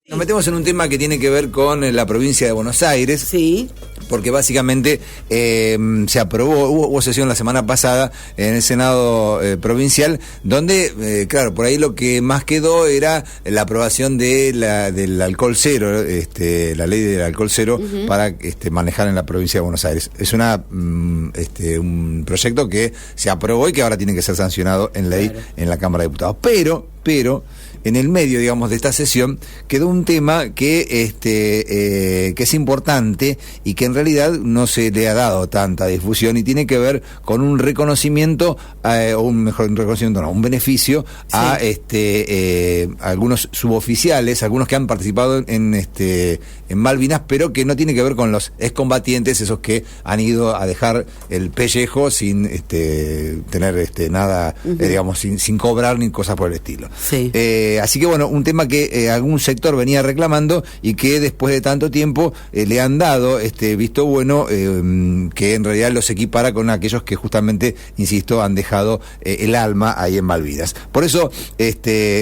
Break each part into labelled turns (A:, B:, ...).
A: Nos metemos en un tema que tiene que ver con la provincia de Buenos Aires.
B: Sí.
A: Porque básicamente se aprobó, hubo sesión la semana pasada en el Senado provincial, donde, claro, por ahí lo que más quedó era la aprobación de del alcohol cero, la ley del alcohol cero para manejar en la provincia de Buenos Aires. Es un proyecto que se aprobó y que ahora tiene que ser sancionado en ley en la Cámara de Diputados. Pero en el medio, digamos, de esta sesión quedó un tema que es importante y que en realidad no se le ha dado tanta difusión y tiene que ver con un reconocimiento, un beneficio a algunos suboficiales, algunos que han participado en Malvinas, pero que no tiene que ver con los excombatientes, esos que han ido a dejar el pellejo sin tener nada, digamos, sin cobrar ni cosas por el estilo.
B: Sí.
A: Así que bueno, un tema que algún sector venía reclamando y que después de tanto tiempo le han dado visto bueno, que en realidad los equipara con aquellos que justamente, insisto, han dejado el alma ahí en Malvinas. Por eso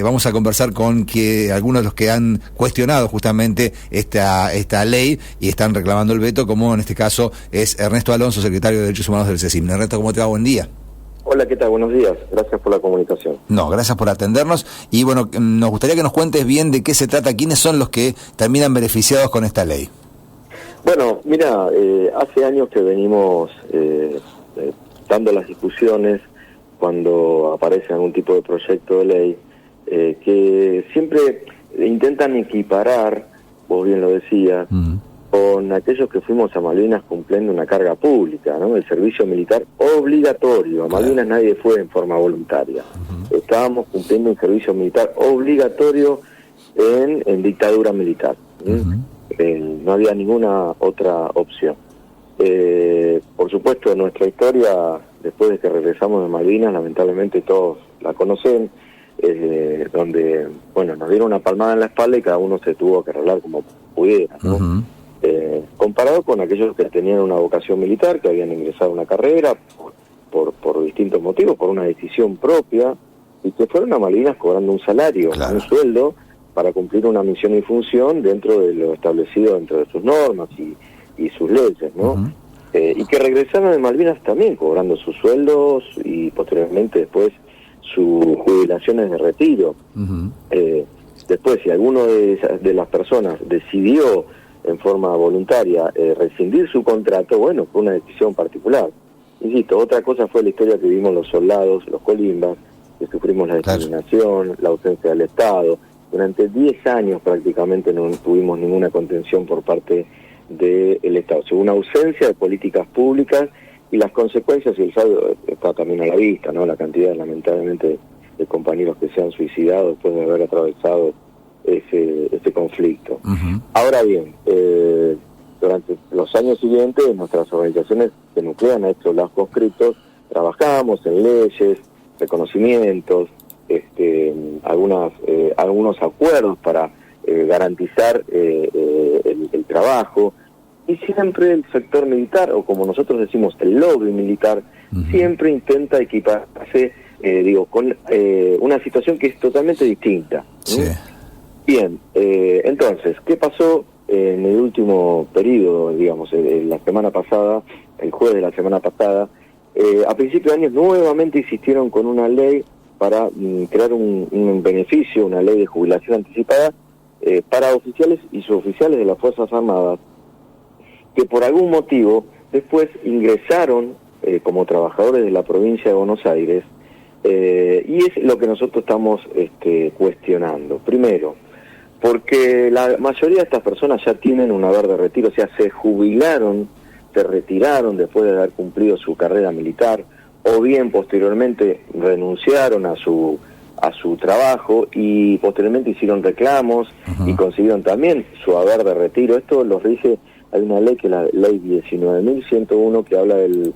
A: vamos a conversar con algunos de los que han cuestionado justamente esta ley y están reclamando el veto, como en este caso es Ernesto Alonso, secretario de Derechos Humanos del CECIM. Ernesto, ¿cómo te va? Buen día.
C: Hola, ¿qué tal? Buenos días. Gracias por la comunicación.
A: No, gracias por atendernos. Y bueno, nos gustaría que nos cuentes bien de qué se trata, quiénes son los que terminan beneficiados con esta ley.
C: Bueno, mira, hace años que venimos dando las discusiones cuando aparece algún tipo de proyecto de ley que siempre intentan equiparar, vos bien lo decías, con aquellos que fuimos a Malvinas cumpliendo una carga pública, ¿no? El servicio militar obligatorio. A Malvinas nadie fue en forma voluntaria. Estábamos cumpliendo un servicio militar obligatorio en dictadura militar. No había ninguna otra opción. Por supuesto, nuestra historia, después de que regresamos de Malvinas, lamentablemente todos la conocen, donde, bueno, nos dieron una palmada en la espalda y cada uno se tuvo que arreglar como pudiera, ¿no? Comparado con aquellos que tenían una vocación militar, que habían ingresado a una carrera por distintos motivos, por una decisión propia, y que fueron a Malvinas cobrando un salario, un sueldo, para cumplir una misión y función dentro de lo establecido dentro de sus normas y sus leyes, ¿no? Y que regresaron de Malvinas también cobrando sus sueldos y posteriormente después sus jubilaciones de retiro. Después, si alguno de las personas decidió en forma voluntaria rescindir su contrato, bueno, fue una decisión particular. Insisto, otra cosa fue la historia que vivimos los soldados, los colimbas, que sufrimos la discriminación, la ausencia del Estado. Durante 10 años prácticamente no tuvimos ninguna contención por parte del Estado. Hubo una ausencia de políticas públicas y las consecuencias, y el saldo está también a la vista, ¿no? La cantidad, lamentablemente, de compañeros que se han suicidado después de haber atravesado ese conflicto. Ahora bien, durante los años siguientes nuestras organizaciones se nuclean a estos lazos conscriptos, trabajamos en leyes, reconocimientos, algunos acuerdos para garantizar el trabajo, y siempre el sector militar, o como nosotros decimos el lobby militar, siempre intenta equiparse con una situación que es totalmente distinta.
A: Sí.
C: Bien, entonces, ¿qué pasó en el último periodo, digamos, la semana pasada, el jueves de la semana pasada? A principios de año nuevamente insistieron con una ley para crear un beneficio, una ley de jubilación anticipada para oficiales y suboficiales de las Fuerzas Armadas, que por algún motivo después ingresaron como trabajadores de la provincia de Buenos Aires, y es lo que nosotros estamos cuestionando. Primero, porque la mayoría de estas personas ya tienen un haber de retiro, o sea, se jubilaron, se retiraron después de haber cumplido su carrera militar, o bien posteriormente renunciaron a su trabajo y posteriormente hicieron reclamos y consiguieron también su haber de retiro. Esto los rige, hay una ley que es la ley 19.101 que habla del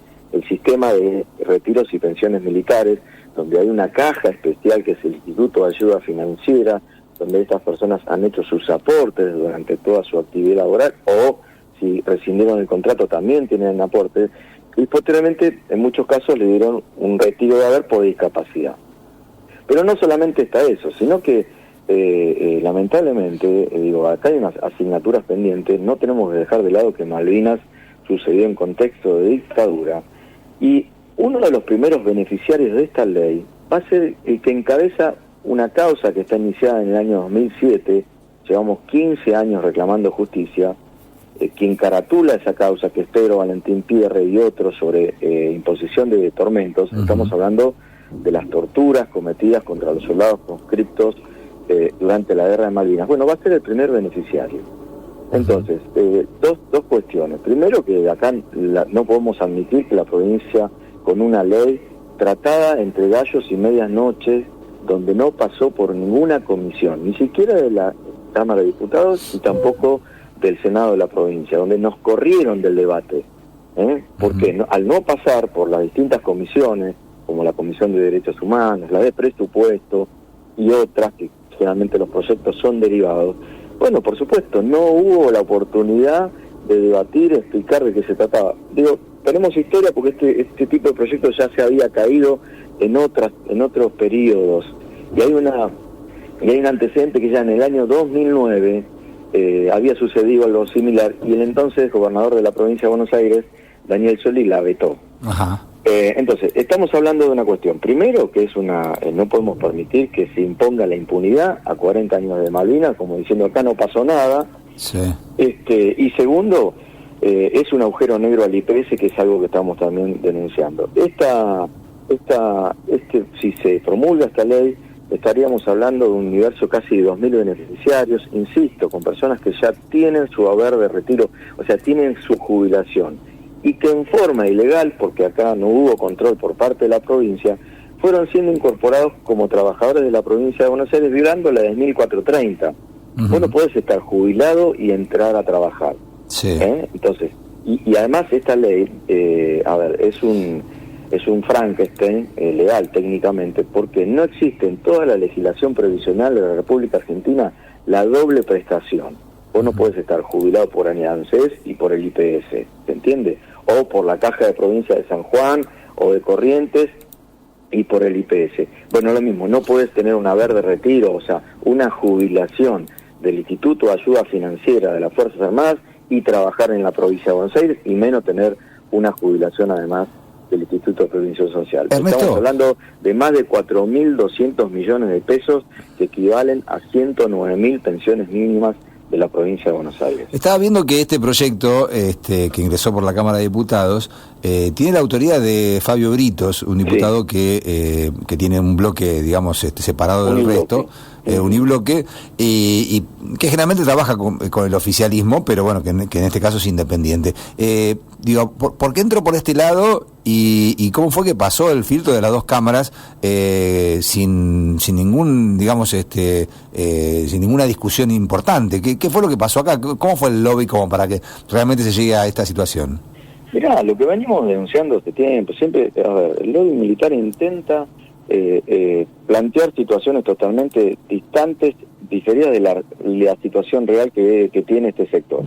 C: sistema de retiros y pensiones militares, donde hay una caja especial que es el Instituto de Ayuda Financiera, donde estas personas han hecho sus aportes durante toda su actividad laboral, o si rescindieron el contrato también tienen aportes, y posteriormente en muchos casos le dieron un retiro de haber por discapacidad. Pero no solamente está eso, sino que lamentablemente, digo, acá hay unas asignaturas pendientes, no tenemos que dejar de lado que Malvinas sucedió en contexto de dictadura, y uno de los primeros beneficiarios de esta ley va a ser el que encabeza una causa que está iniciada en el año 2007, llevamos 15 años reclamando justicia, quien caratula esa causa, que es Pedro Valentín Pierre y otros sobre imposición de tormentos. Estamos hablando de las torturas cometidas contra los soldados conscriptos durante la guerra de Malvinas. Bueno, va a ser el primer beneficiario. Entonces, dos cuestiones. Primero, que acá no podemos admitir que la provincia, con una ley tratada entre gallos y medias noches, donde no pasó por ninguna comisión, ni siquiera de la Cámara de Diputados y tampoco del Senado de la provincia, donde nos corrieron del debate, porque al no pasar por las distintas comisiones, como la Comisión de Derechos Humanos, la de Presupuesto y otras, que generalmente los proyectos son derivados, bueno, por supuesto, no hubo la oportunidad de debatir, explicar de qué se trataba. Digo, tenemos historia porque este tipo de proyectos ya se había caído en otros periodos, y hay un antecedente que ya en el año 2009 había sucedido algo similar, y el entonces gobernador de la provincia de Buenos Aires, Daniel Scioli, la vetó.
A: Ajá.
C: Entonces, estamos hablando de una cuestión. Primero, que es no podemos permitir que se imponga la impunidad a 40 años de Malvinas, como diciendo acá no pasó nada.
A: Sí.
C: Y segundo, es un agujero negro al IPS, que es algo que estamos también denunciando. Si se promulga esta ley, estaríamos hablando de un universo casi de 2.000 beneficiarios, insisto, con personas que ya tienen su haber de retiro, o sea, tienen su jubilación, y que en forma ilegal, porque acá no hubo control por parte de la provincia, fueron siendo incorporados como trabajadores de la provincia de Buenos Aires, violando la 10.430. Vos no podés estar jubilado y entrar a trabajar.
A: Sí.
C: Entonces, y además esta ley, es un Frankenstein legal técnicamente, porque no existe en toda la legislación previsional de la República Argentina la doble prestación. Vos no podés estar jubilado por ANSES y por el IPS, ¿se entiende? O por la Caja de Provincia de San Juan o de Corrientes y por el IPS. Bueno, lo mismo, no podés tener un haber de retiro, o sea, una jubilación del Instituto de Ayuda Financiera de las Fuerzas Armadas y trabajar en la provincia de Buenos Aires, y menos tener una jubilación además del Instituto de Previsión Social.
A: Ernesto.
C: Estamos hablando de más de 4.200 millones de pesos, que equivalen a 109.000 pensiones mínimas de la provincia de Buenos Aires.
A: Estaba viendo que este proyecto, que ingresó por la Cámara de Diputados, tiene la autoría de Fabio Britos, un diputado que tiene un bloque, digamos, separado del resto, unibloque, y que generalmente trabaja con el oficialismo, pero bueno, que en este caso es independiente. ¿Por qué entró por este lado y cómo fue que pasó el filtro de las dos cámaras sin ningún, digamos, sin ninguna discusión importante? ¿Qué fue lo que pasó acá? ¿Cómo fue el lobby como para que realmente se llegue a esta situación?
C: Mirá, lo que venimos denunciando este tiempo, siempre, el lobby militar intenta plantear situaciones totalmente distantes, diferidas de la situación real que tiene este sector.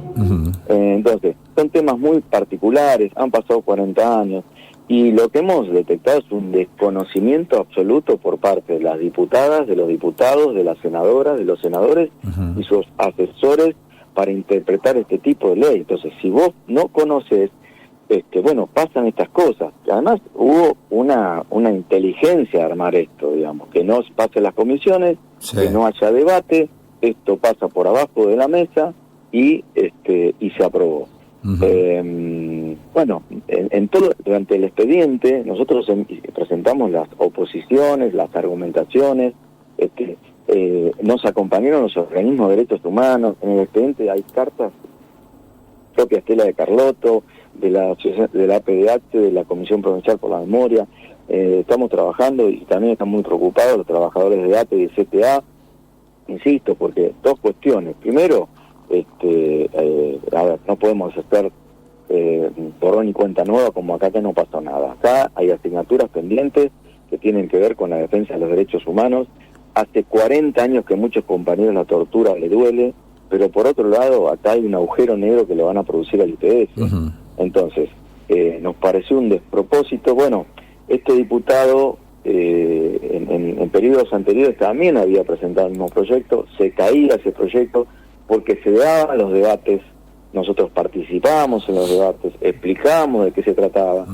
C: Entonces, son temas muy particulares, han pasado 40 años, y lo que hemos detectado es un desconocimiento absoluto por parte de las diputadas, de los diputados, de las senadoras, de los senadores y sus asesores para interpretar este tipo de ley. Entonces, si vos no conoces, pasan estas cosas. Además, hubo una inteligencia de armar esto, digamos, que no pase las comisiones, que no haya debate, esto pasa por abajo de la mesa y se aprobó. En todo, durante el expediente, nosotros presentamos las oposiciones, las argumentaciones, nos acompañaron los organismos de derechos humanos. En el expediente hay cartas propia Estela de Carlotto, de la APDH, de la Comisión Provincial por la Memoria. Estamos trabajando, y también están muy preocupados los trabajadores de ATE y de CTA, insisto, porque dos cuestiones. Primero, no podemos hacer borrón y cuenta nueva como acá, que no pasó nada. Acá hay asignaturas pendientes que tienen que ver con la defensa de los derechos humanos. Hace 40 años que a muchos compañeros la tortura le duele, pero por otro lado, acá hay un agujero negro que le van a producir al IPS. Entonces, nos pareció un despropósito. Bueno, este diputado en periodos anteriores también había presentado el mismo proyecto, se caía ese proyecto porque se daban los debates, nosotros participábamos en los debates, explicábamos de qué se trataba,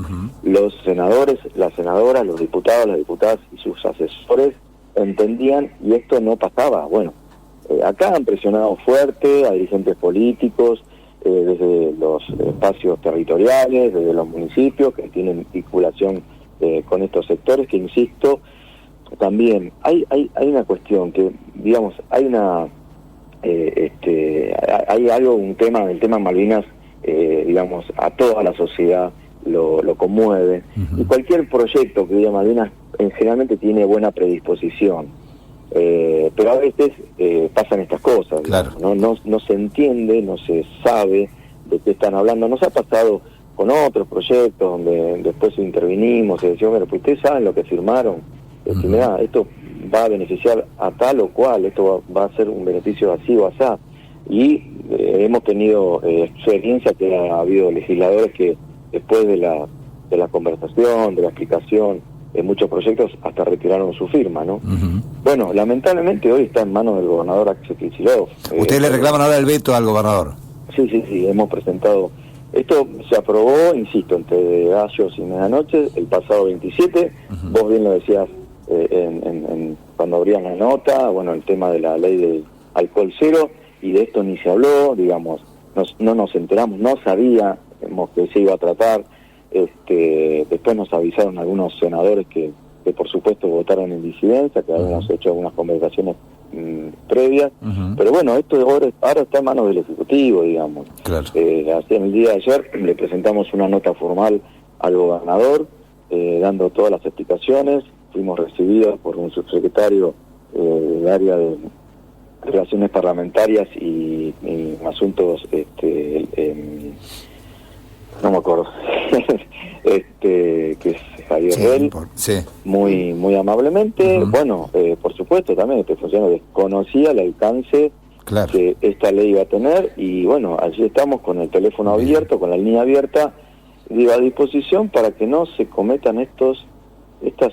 C: los senadores, las senadoras, los diputados, las diputadas y sus asesores entendían y esto no pasaba. Bueno, acá han presionado fuerte a dirigentes políticos, desde los espacios territoriales, desde los municipios que tienen vinculación con estos sectores, que insisto, también hay una cuestión que, digamos, hay una hay algo, el tema Malvinas, digamos, a toda la sociedad lo conmueve, y cualquier proyecto que diga Malvinas generalmente tiene buena predisposición, pero a veces pasan estas cosas,
A: claro.
C: No se entiende, no se sabe de qué están hablando. Nos ha pasado con otros proyectos donde después intervinimos y decimos, bueno, pues ustedes saben lo que firmaron, mirá, esto va a beneficiar a tal o cual, esto va a ser un beneficio así o asá, y hemos tenido experiencia que ha habido legisladores que después de la conversación, de la explicación de muchos proyectos, hasta retiraron su firma, ¿no? Bueno, lamentablemente hoy está en manos del gobernador Axel Kicillof.
A: ¿Ustedes le reclaman ahora el veto al gobernador?
C: Sí, hemos presentado. Esto se aprobó, insisto, entre gallos y medianoche, el pasado 27, vos bien lo decías cuando abrían la nota, bueno, el tema de la ley del alcohol cero, y de esto ni se habló, digamos, no nos enteramos, no sabíamos que se iba a tratar, después nos avisaron algunos senadores que por supuesto votaron en disidencia, que habíamos hecho algunas conversaciones previas, pero bueno, esto ahora está en manos del Ejecutivo, digamos.
A: Claro.
C: Así en el día de ayer le presentamos una nota formal al gobernador, dando todas las explicaciones. Fuimos recibidos por un subsecretario del área de Relaciones Parlamentarias y Asuntos, no me acuerdo, que es Javier Bell, muy amablemente. Bueno, por supuesto también este funcionario desconocía el alcance que esta ley iba a tener, y bueno, allí estamos con el teléfono abierto, con la línea abierta, digo, a disposición para que no se cometan estas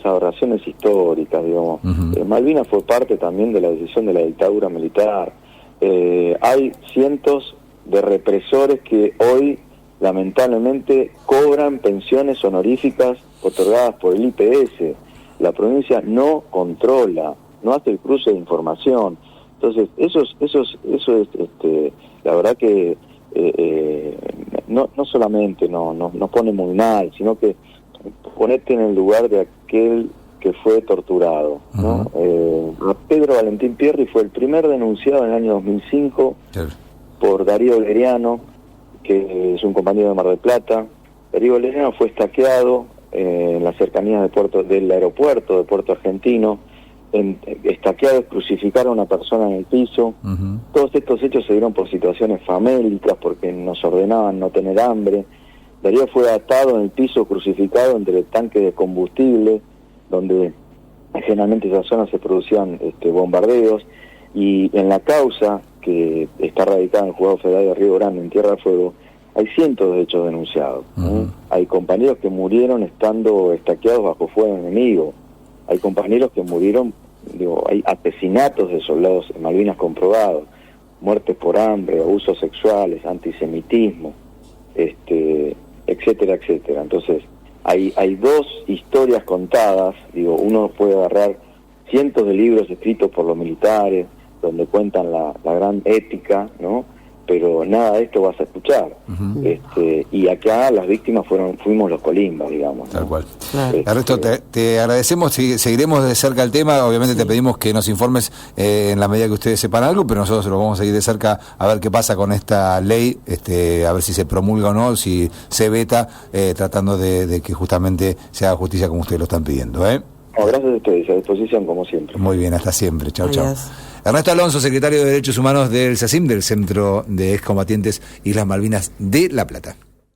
C: aberraciones históricas, digamos. Malvinas fue parte también de la decisión de la dictadura militar. Hay cientos de represores que hoy lamentablemente cobran pensiones honoríficas otorgadas por el IPS. La provincia no controla, no hace el cruce de información. Entonces, eso es la verdad que no solamente nos pone muy mal, sino que ponete en el lugar de aquel que fue torturado, ¿no? A Pedro Valentín Pierri fue el primer denunciado en el año 2005 por Darío Leriano, que es un compañero de Mar del Plata. Darío Leriano fue estaqueado en las cercanías del aeropuerto de Puerto Argentino. Estaqueados, crucificaron a una persona en el piso. Todos estos hechos se dieron por situaciones famélicas, porque nos ordenaban no tener hambre. Darío fue atado en el piso, crucificado entre tanques de combustible, donde generalmente en esa zona se producían bombardeos, y en la causa que está radicada en el Juzgado Federal de Río Grande, en Tierra del Fuego, hay cientos de hechos denunciados. Hay compañeros que murieron estando estaqueados bajo fuego enemigo. Hay compañeros que murieron, hay asesinatos de soldados en Malvinas comprobados, muertes por hambre, abusos sexuales, antisemitismo, etcétera, etcétera. Entonces, hay dos historias contadas, uno puede agarrar cientos de libros escritos por los militares, donde cuentan la gran ética, ¿no? Pero nada de esto vas a escuchar. Y acá las víctimas fuimos los colimbas, digamos, ¿no?
A: Tal cual. Ernesto, te agradecemos, seguiremos de cerca el tema. Obviamente te pedimos que nos informes en la medida que ustedes sepan algo, pero nosotros lo vamos a seguir de cerca a ver qué pasa con esta ley, a ver si se promulga o no, si se veta, tratando de que justamente se haga justicia como ustedes lo están pidiendo,
C: Gracias a ustedes, a disposición como siempre.
A: Muy bien, hasta siempre. Chao. Ernesto Alonso, secretario de Derechos Humanos del SACIM, del Centro de Excombatientes Islas Malvinas de La Plata.